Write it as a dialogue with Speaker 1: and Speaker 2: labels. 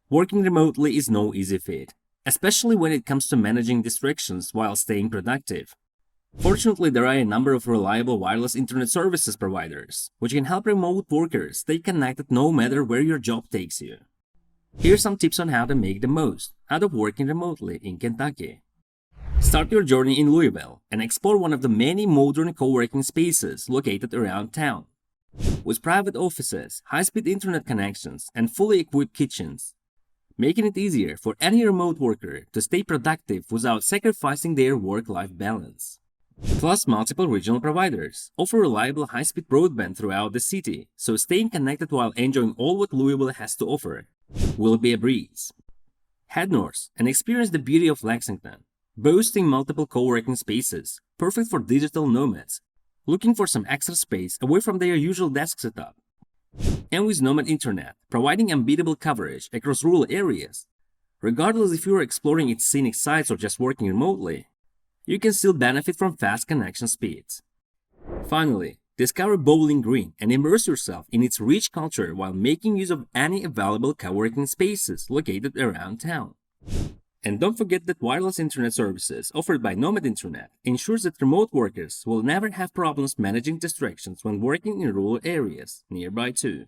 Speaker 1: Working remotely is no easy feat, especially when it comes to managing distractions while staying productive. Fortunately, there are a number of reliable wireless internet services providers, which can help remote workers stay connected no matter where your job takes you. Here's some tips on how to make the most out of working remotely in Kentucky. Start your journey in Louisville and explore one of the many modern co-working spaces located around town. With private offices, high-speed internet connections, and fully equipped kitchens, making it easier for any remote worker to stay productive without sacrificing their work-life balance. Plus, multiple regional providers offer reliable high-speed broadband throughout the city, so staying connected while enjoying all what Louisville has to offer will be a breeze. Head north and experience the beauty of Lexington, boasting multiple co-working spaces, perfect for digital nomads looking for some extra space away from their usual desk setup. And with Nomad Internet, providing unbeatable coverage across rural areas, regardless if you are exploring its scenic sites or just working remotely, you can still benefit from fast connection speeds. Finally, discover Bowling Green and immerse yourself in its rich culture while making use of any available co-working spaces located around town. And don't forget that wireless internet services offered by Nomad Internet ensures that remote workers will never have problems managing distractions when working in rural areas nearby too.